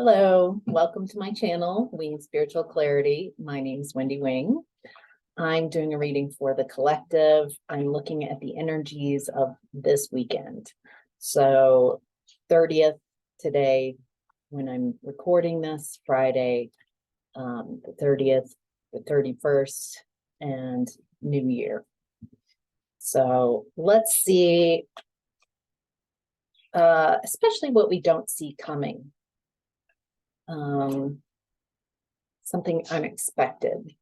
Hello, welcome to my channel, WingSpiritualClarity. My name is Wendy Wing. I'm doing a reading for the collective. I'm looking at the energies of this weekend. So 30th today, when I'm recording this, Friday, the 30th, the 31st, and New Year. So let's see, especially what we don't see coming. Something unexpected.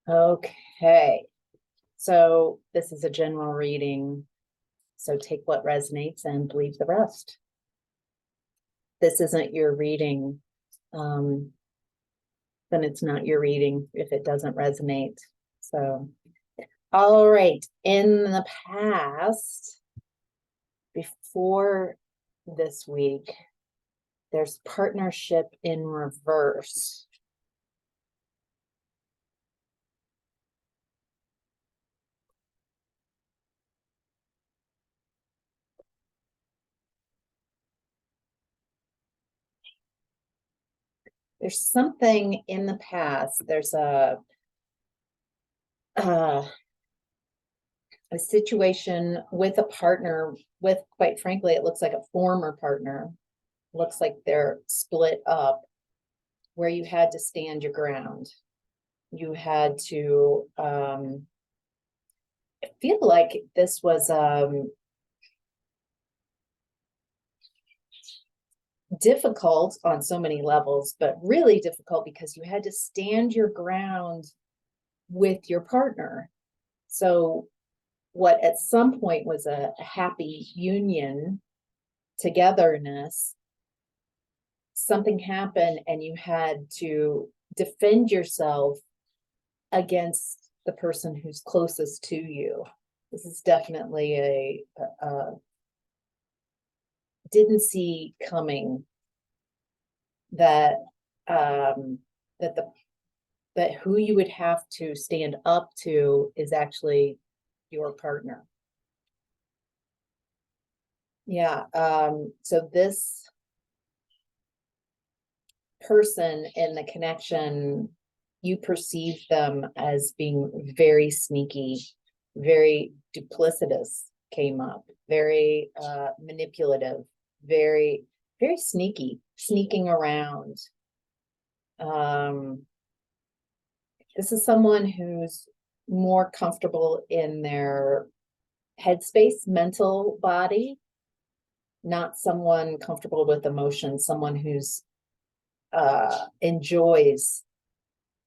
Okay, so this is a general reading, so take what resonates and leave the rest. This isn't your reading, then it's not your reading if it doesn't resonate. So, all right, in the past, before this week, there's partnership in reverse. There's something in the past. There's a situation with a partner with, quite frankly, it looks like a former partner. Looks like they're split up, where you had to stand your ground. You had to, I feel like this was difficult on so many levels, but really difficult because you had to stand your ground with your partner. So what at some point was a happy union, togetherness, something happened and you had to defend yourself against the person who's closest to you. This is definitely a didn't see coming that that who you would have to stand up to is actually your partner. Yeah, so this person in the connection, you perceive them as being very sneaky, very duplicitous, came up, very manipulative, very sneaky, sneaking around. This is someone who's more comfortable in their headspace, mental body, not someone comfortable with emotions, someone who's enjoys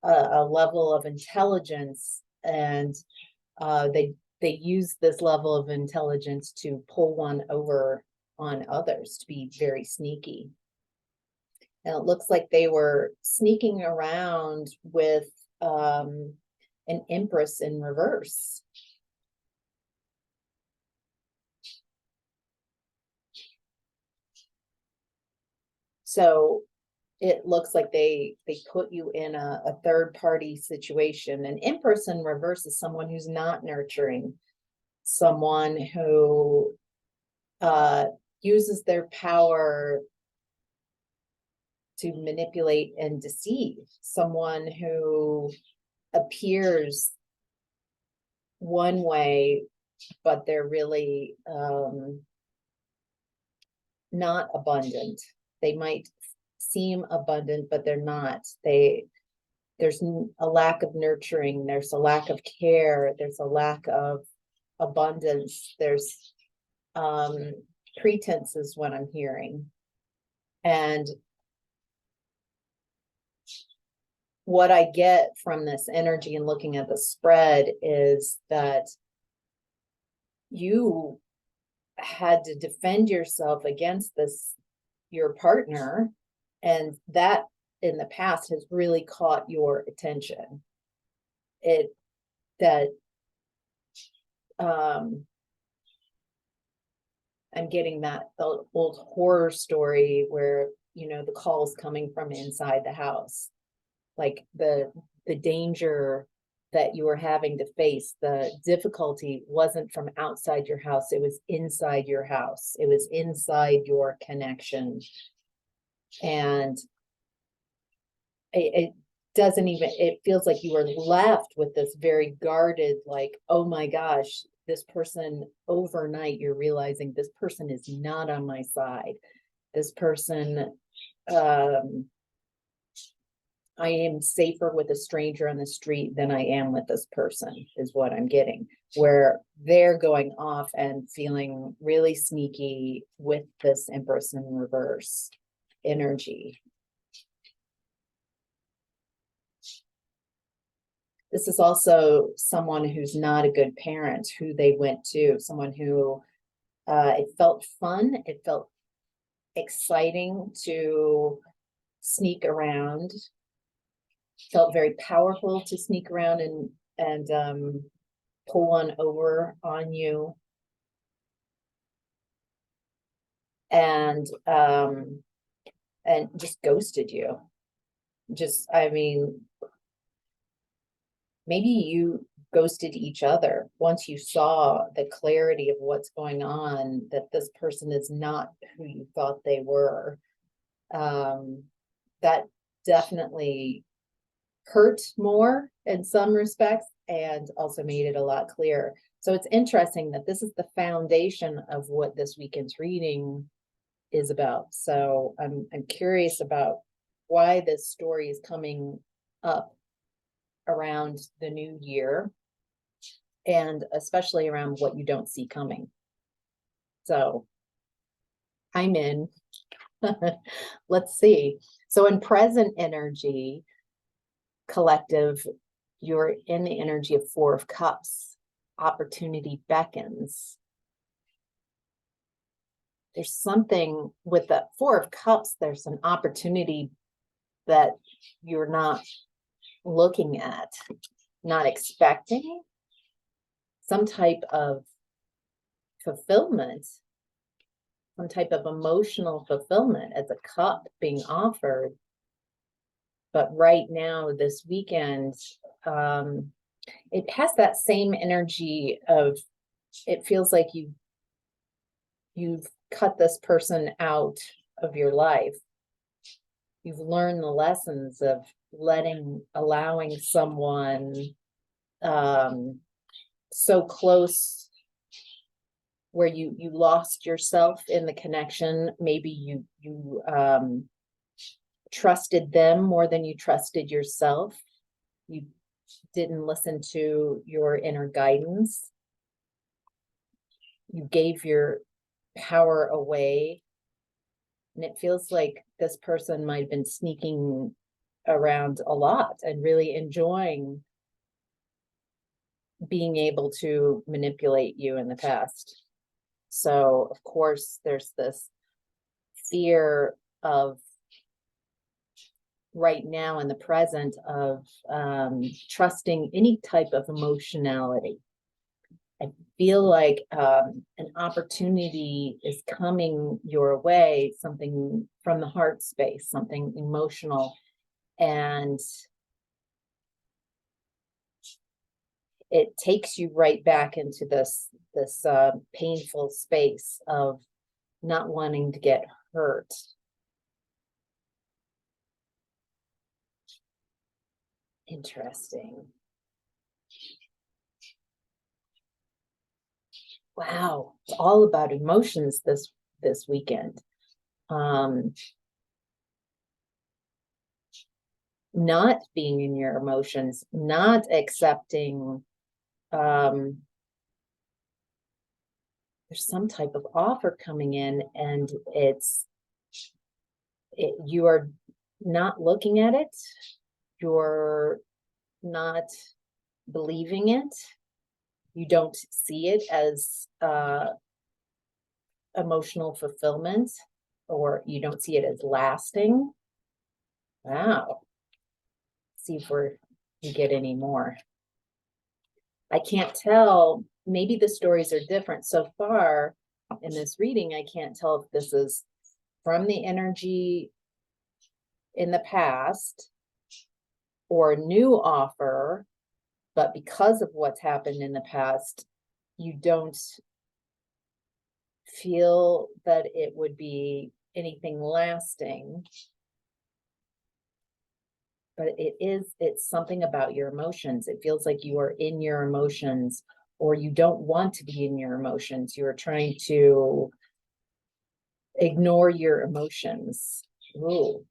a level of intelligence, and they use this level of intelligence to pull one over on others, to be very sneaky. And it looks like they were sneaking around with an empress in reverse. So it looks like they put you in a third party situation. An empress in reverse is someone who's not nurturing, someone who uses their power to manipulate and deceive, someone who appears one way, but they're really not abundant. They might seem abundant, but they're not. There's a lack of nurturing, there's a lack of care, there's a lack of abundance, there's pretense is what I'm hearing. And what I get from this energy and looking at the spread is that you had to defend yourself against this, your partner, and that in the past has really caught your attention. I'm getting that the old horror story where, you know, the calls coming from inside the house, like the danger that you were having to face, the difficulty wasn't from outside your house, it was inside your house. It was inside your connection. And it doesn't even, it feels like you were left with this very guarded, like, oh my gosh, this person, overnight, you're realizing this person is not on my side. This person, I am safer with a stranger on the street than I am with this person, is what I'm getting, where they're going off and feeling really sneaky with this Empress in reverse energy. This is also someone who's not a good parent, who they went to, someone who it felt fun, it felt exciting to sneak around, felt very powerful to sneak around and pull one over on you. And just ghosted you. Just, I mean, maybe you ghosted each other once you saw the clarity of what's going on, that this person is not who you thought they were. That definitely hurt more in some respects, and also made it a lot clearer. So it's interesting that this is the foundation of what this weekend's reading is about. So I'm curious about why this story is coming up around the new year, and especially around what you don't see coming. So I'm in. Let's see. So in present energy, collective, you're in the energy of Four of Cups. Opportunity beckons. There's something with the Four of Cups, there's an opportunity that you're not looking at, not expecting, some type of fulfillment, some type of emotional fulfillment as a cup being offered. But right now, this weekend, it has that same energy of, it feels like you've cut this person out of your life. You've learned the lessons of allowing someone so close, where you lost yourself in the connection. Maybe you trusted them more than you trusted yourself. You didn't listen to your inner guidance. You gave your power away. And it feels like this person might have been sneaking around a lot and really enjoying being able to manipulate you in the past. So, of course, there's this fear of right now in the present of trusting any type of emotionality. I feel like an opportunity is coming your way, something from the heart space, something emotional, and it takes you right back into this painful space of not wanting to get hurt. Interesting. Wow, it's all about emotions this weekend. Not being in your emotions, not accepting. There's some type of offer coming in, and you are not looking at it. You're not believing it. You don't see it as emotional fulfillment, or you don't see it as lasting. Wow. See if we get any more. I can't tell. Maybe the stories are different. So far in this reading, I can't tell if this is from the energy in the past or a new offer, But because of what's happened in the past, you don't feel that it would be anything lasting. But it's something about your emotions. It feels like you are in your emotions, or you don't want to be in your emotions. You're trying to ignore your emotions. Ooh.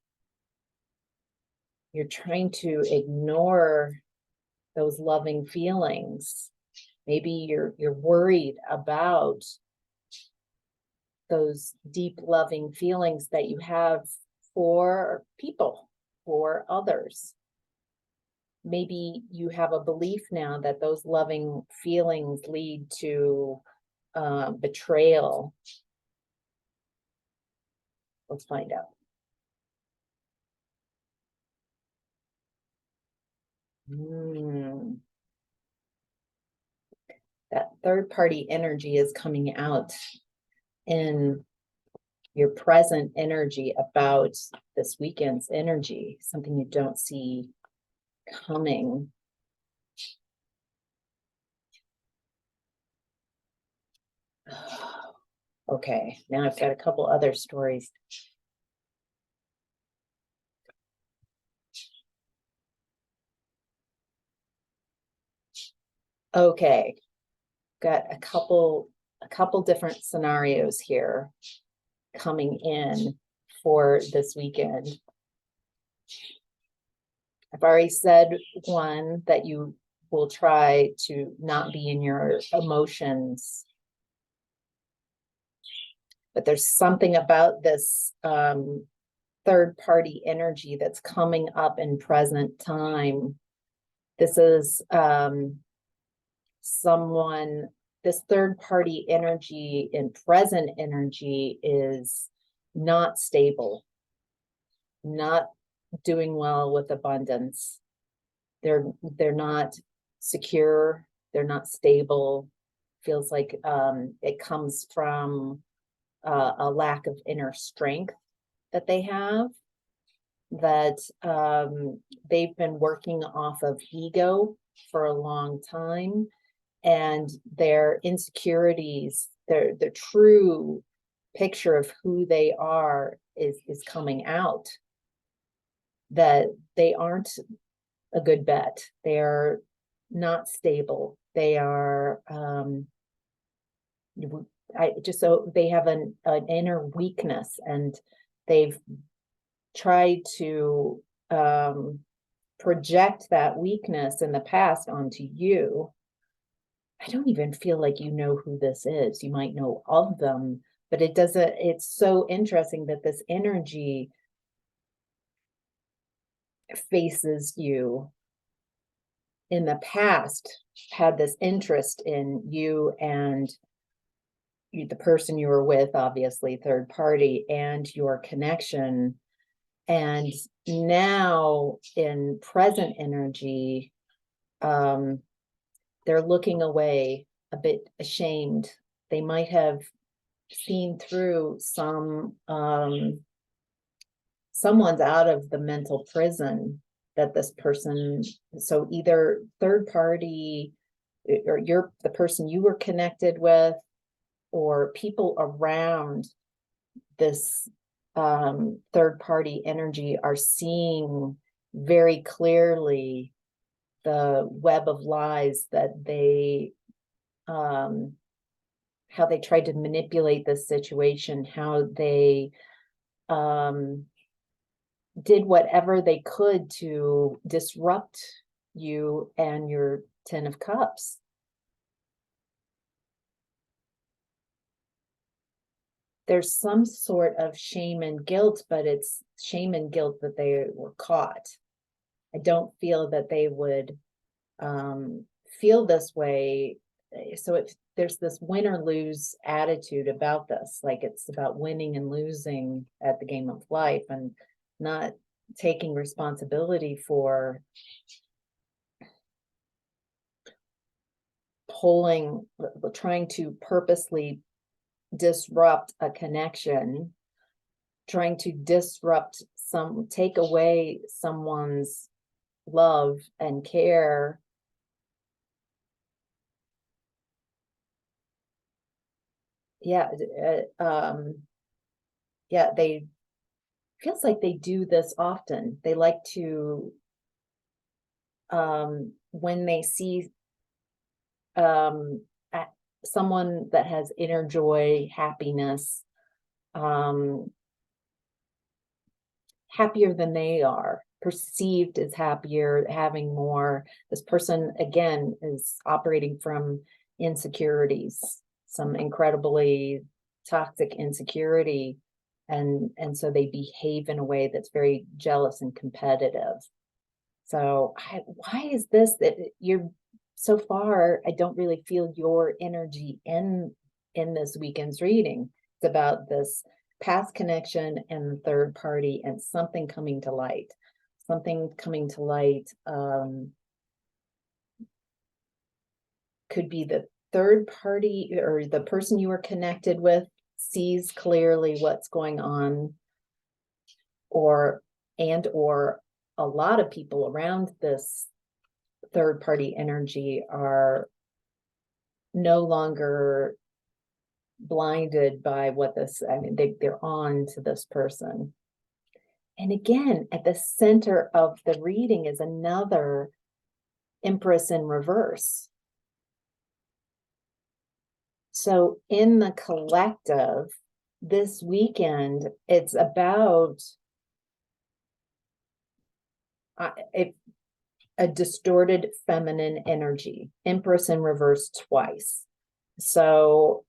You're trying to ignore those loving feelings. Maybe you're worried about those deep loving feelings that you have for people, for others. Maybe you have a belief now that those loving feelings lead to betrayal. Let's find out. That third party energy is coming out in your present energy about this weekend's energy, something you don't see coming. Okay, now I've got a couple other stories. Okay, got a couple different scenarios here coming in for this weekend. I've already said one, that you will try to not be in your emotions. But there's something about this third party energy that's coming up in present time. This is someone, this third party energy in present energy is not stable, not doing well with abundance. They're not secure, they're not stable. Feels like it comes from a lack of inner strength that they have, that they've been working off of ego for a long time, and their insecurities, the true picture of who they are is coming out, that they aren't a good bet. They are not stable. They are so they have an inner weakness, and they've tried to project that weakness in the past onto you. I don't even feel like you know who this is. You might know of them, but it doesn't, it's so interesting that this energy faces you in the past, had this interest in you and the person you were with, obviously third party, and your connection. And now in present energy, they're looking away, a bit ashamed. They might have seen through someone's out of the mental prison that this person, so either third party, or the person you were connected with, or people around this third party energy are seeing very clearly the web of lies that they how they tried to manipulate this situation, how they did whatever they could to disrupt you and your 10 of Cups. There's some sort of shame and guilt, but it's shame and guilt that they were caught. I don't feel that they would feel this way. So there's this win or lose attitude about this, like it's about winning and losing at the game of life, and not taking responsibility for trying to purposely disrupt a connection, trying to disrupt take away someone's love and care yeah, yeah, they feels like they do this often. They like to, when they see um someone that has inner joy, happiness, um happier than they are, perceived as happier, having more. This person, again, is operating from insecurities, some incredibly toxic insecurity. And so they behave in a way that's very jealous and competitive. So why is this that you're so far? I don't really feel your energy in this weekend's reading. It's about this past connection and the third party and something coming to light. Something coming to light could be the third party or the person you are connected with sees clearly what's going on, or a lot of people around this third party energy are no longer blinded by what this, I mean, they're on to this person. And again, at the center of the reading is another empress in reverse. So in the collective this weekend, it's about a distorted feminine energy, empress in reverse twice. So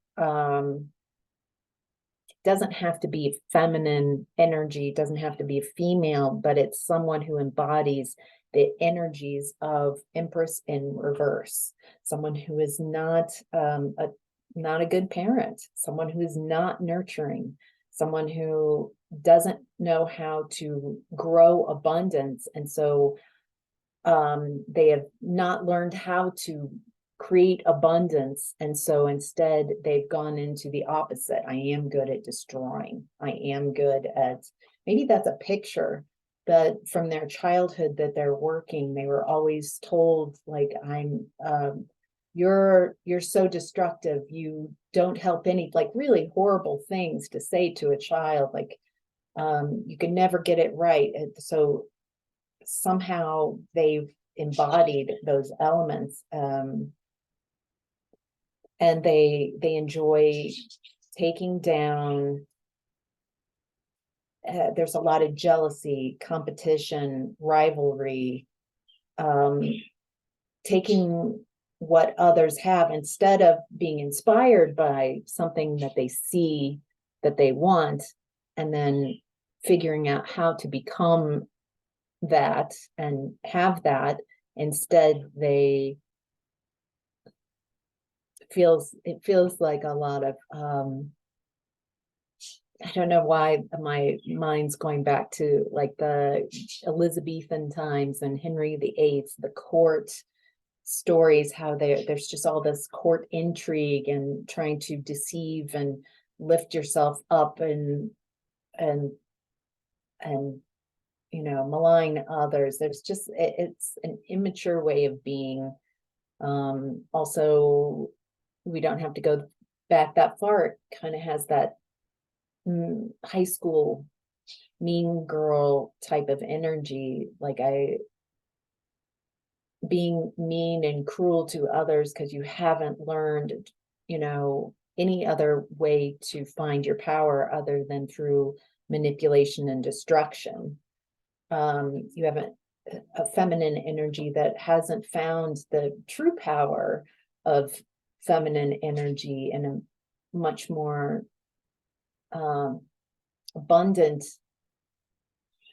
doesn't have to be feminine energy, doesn't have to be female, but it's someone who embodies the energies of empress in reverse, someone who is not a good parent, someone who is not nurturing, someone who doesn't know how to grow abundance. And so they have not learned how to create abundance. And so instead they've gone into the opposite. I am good at destroying. I am good at, maybe that's a picture that from their childhood that they're working, they were always told, like, you're so destructive, you don't help any, like really horrible things to say to a child, like you can never get it right. And so somehow they've embodied those elements, and they enjoy taking down. There's a lot of jealousy, competition, rivalry, taking what others have instead of being inspired by something that they see that they want, and then figuring out how to become that and have that. Instead, it feels like a lot of I don't know why my mind's going back to like the Elizabethan times and Henry VIII, the court stories, how there's just all this court intrigue and trying to deceive and lift yourself up and malign others. There's just, it's an immature way of being. Also, we don't have to go back that far. It kind of has that high school mean girl type of energy, like being mean and cruel to others because you haven't learned, any other way to find your power other than through manipulation and destruction. You have a feminine energy that hasn't found the true power of feminine energy, and a much more abundant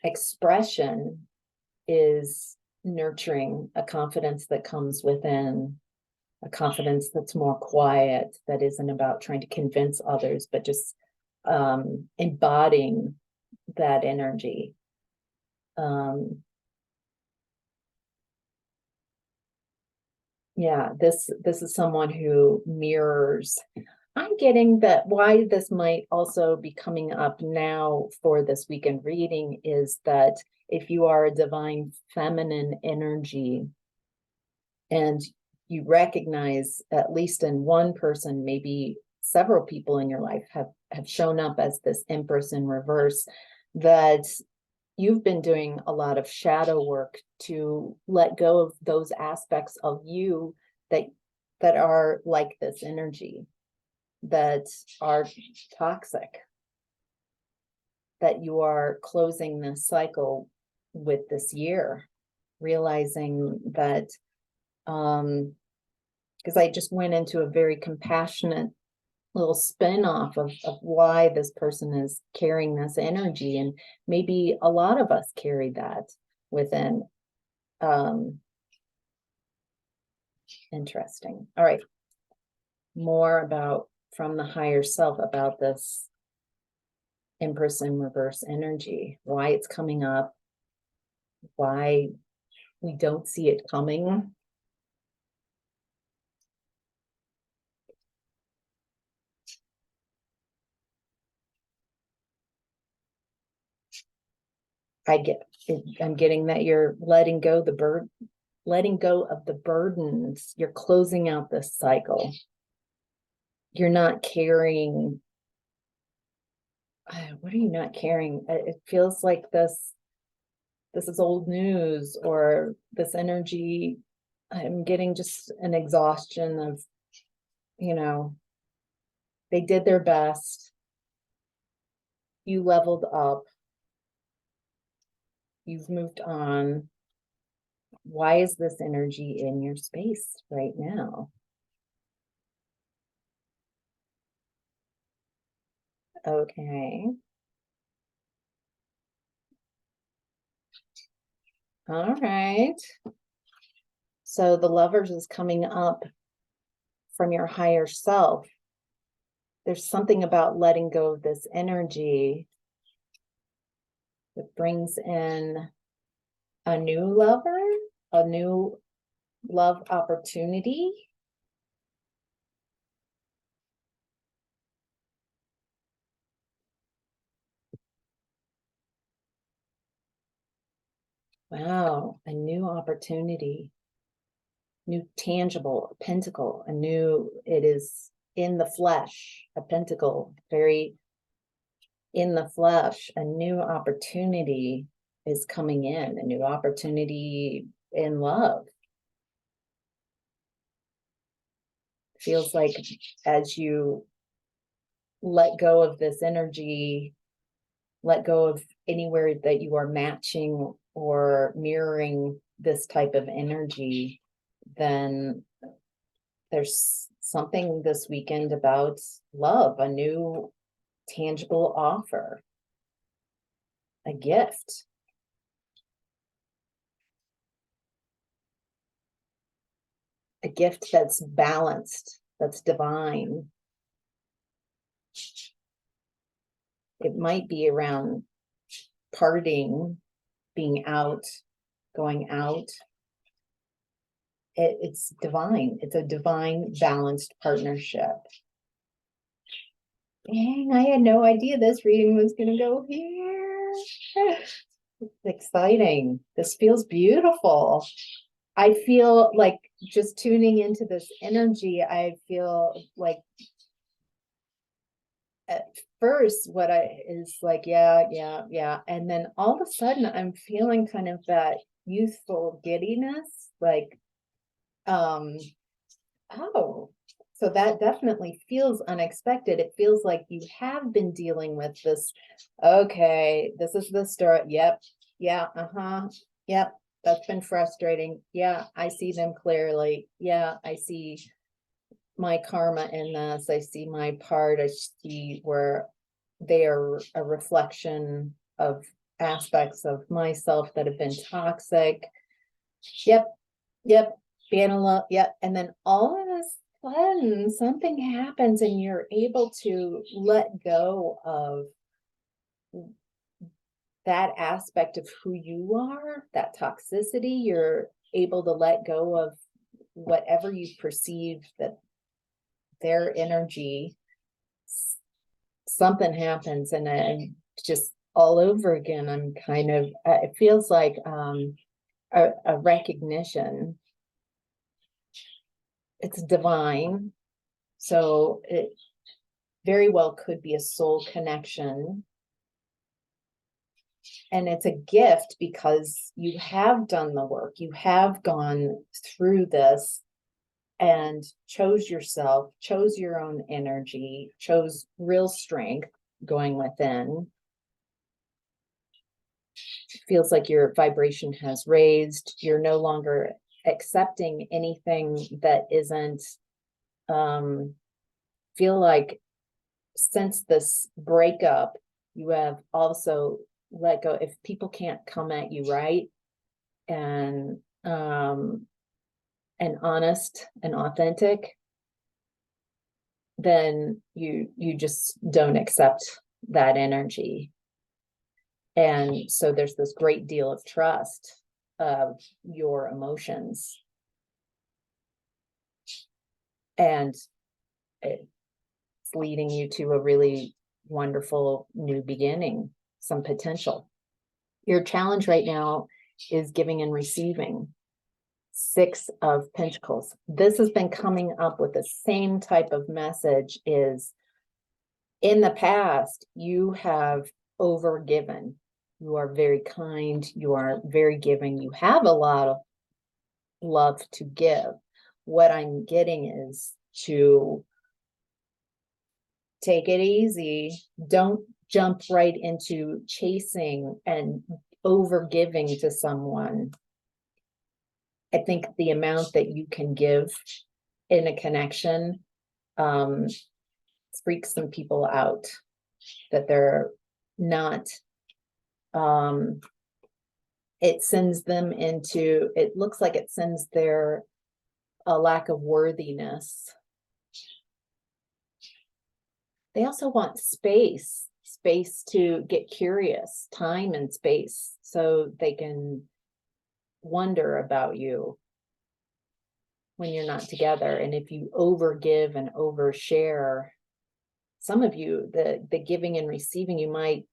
expression is nurturing a confidence that comes within, a confidence that's more quiet, that isn't about trying to convince others, but just embodying that energy. Yeah, this is someone who mirrors. I'm getting that why this might also be coming up now for this weekend reading is that if you are a divine feminine energy and you recognize, at least in one person, maybe several people in your life have shown up as this empress in reverse, that you've been doing a lot of shadow work to let go of those aspects of you that are like this energy, that are toxic, that you are closing this cycle with this year, realizing that, because I just went into a very compassionate little spin-off of why this person is carrying this energy, and maybe a lot of us carry that within. Interesting. All right, more about from the higher self about this empress in reverse energy, why it's coming up, why we don't see it coming. I'm getting that you're letting go of the burdens. You're closing out this cycle. You're not carrying. What are you not carrying? It feels like this is old news, or this energy. I'm getting just an exhaustion of, they did their best. You leveled up. You've moved on. Why is this energy in your space right now? Okay. All right. So the Lovers is coming up from your higher self. There's something about letting go of this energy that brings in a new lover, a new love opportunity. Wow, a new opportunity, new tangible, a pentacle, it is in the flesh, a pentacle, very in the flesh. A new opportunity is coming in, a new opportunity in love. Feels like as you let go of this energy, let go of anywhere that you are matching or mirroring this type of energy, then there's something this weekend about love, a new tangible offer, a gift. A gift that's balanced, that's divine. It might be around partying, being out, going out. It's divine. It's a divine, balanced partnership. Dang, I had no idea this reading was going to go here. It's exciting. This feels beautiful. I feel like just tuning into this energy, I feel like at first what is like, yeah. And then all of a sudden I'm feeling kind of that youthful giddiness, like, oh, so that definitely feels unexpected. It feels like you have been dealing with this. Okay, this is the story. Yep. Yeah. Yep. That's been frustrating. Yeah. I see them clearly. Yeah. I see my karma in this. I see my part. I see where they are a reflection of aspects of myself that have been toxic. Yep. Yep. And then all of this sudden something happens and you're able to let go of that aspect of who you are, that toxicity. You're able to let go of whatever you perceive that their energy, something happens, and just all over again. I'm kind of, it feels like a recognition. It's divine. So very well could be a soul connection. And it's a gift because you have done the work, you have gone through this and chose yourself, chose your own energy, chose real strength going within. It feels like your vibration has raised. You're no longer accepting anything that isn't, feel like since this breakup, you have also let go. If people can't come at you right and honest and authentic, then you just don't accept that energy. And so there's this great deal of trust of your emotions. And it's leading you to a really wonderful new beginning, some potential. Your challenge right now is giving and receiving. 6 of Pentacles. This has been coming up with the same type of message. Is in the past, you have overgiven. You are very kind. You are very giving. You have a lot of love to give. What I'm getting is to take it easy. Don't jump right into chasing and overgiving to someone. I think the amount that you can give in a connection freaks some people out, that they're not, it sends them into, it looks like it sends their a lack of worthiness. They also want space to get curious, time and space, so they can wonder about you when you're not together. And if you overgive and overshare, some of you, the giving and receiving, you might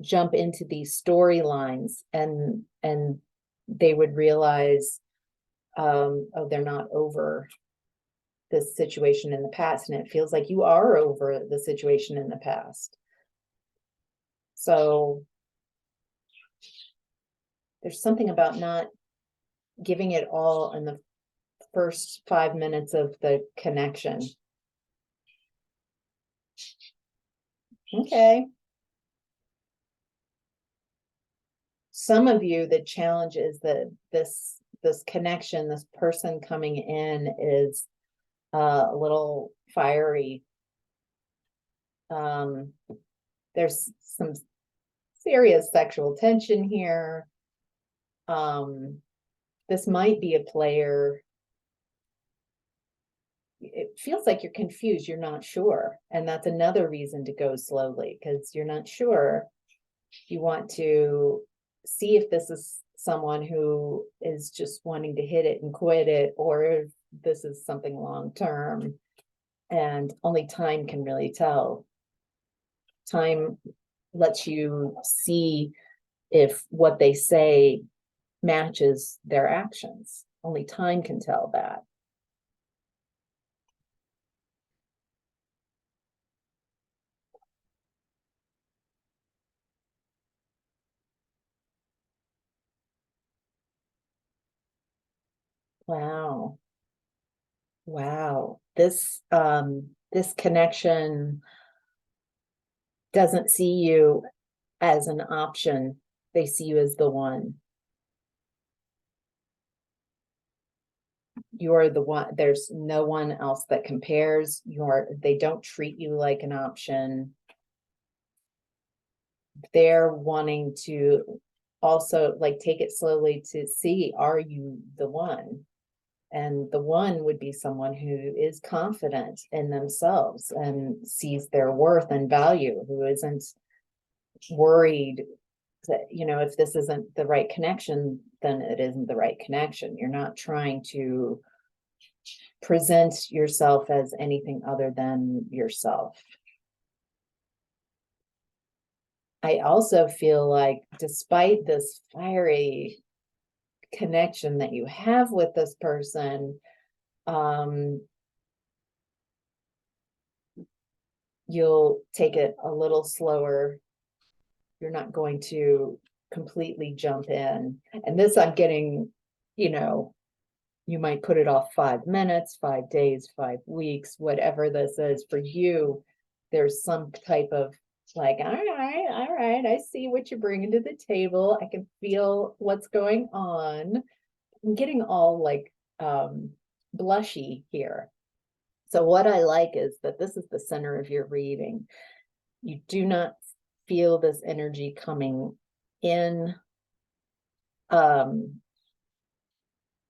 jump into these storylines and they would realize, oh, they're not over this situation in the past. And it feels like you are over the situation in the past. So there's something about not giving it all in the first 5 minutes of the connection. Okay. Some of you, the challenge is that this connection, this person coming in is a little fiery. There's some serious sexual tension here. This might be a player. It feels like you're confused. You're not sure. And that's another reason to go slowly, because you're not sure. You want to see if this is someone who is just wanting to hit it and quit it, or if this is something long term. And only time can really tell. Time lets you see if what they say matches their actions. Only time can tell that. Wow. Wow. This connection doesn't see you as an option. They see you as the one. You're the one. There's no one else that compares. They don't treat you like an option. They're wanting to also like take it slowly to see, are you the one? And the one would be someone who is confident in themselves and sees their worth and value, who isn't worried that, if this isn't the right connection, then it isn't the right connection. You're not trying to present yourself as anything other than yourself. I also feel like despite this fiery connection that you have with this person, you'll take it a little slower. You're not going to completely jump in. And this I'm getting, you know, you might put it off 5 minutes, 5 days, 5 weeks, whatever this is for you. There's some type of like, all right, I see what you're bringing to the table. I can feel what's going on. I'm getting all like blushy here. So what I like is that this is the center of your reading. You do not feel this energy coming in. And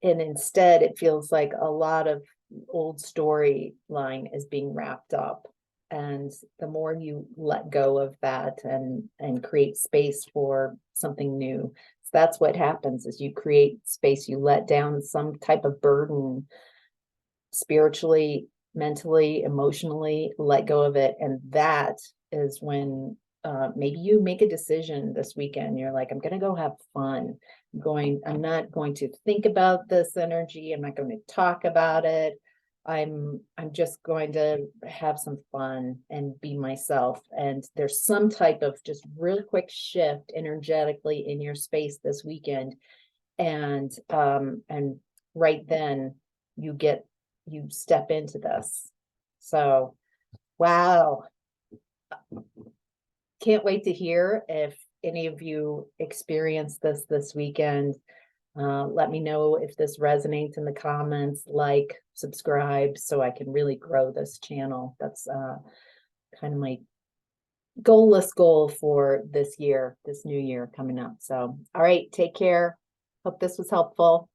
instead it feels like a lot of old storyline is being wrapped up. And the more you let go of that and create space for something new, so that's what happens is you create space, you let down some type of burden spiritually, mentally, emotionally, let go of it. And that is when maybe you make a decision this weekend. You're like, I'm going to go have fun. I'm not going to think about this energy. I'm not going to talk about it. I'm just going to have some fun and be myself. And there's some type of just really quick shift energetically in your space this weekend. And right then you step into this. So, wow. Can't wait to hear if any of you experience this weekend. Let me know if this resonates in the comments, like, subscribe, so I can really grow this channel. That's kind of my goalless goal for this year, this new year coming up. So, all right, take care. Hope this was helpful.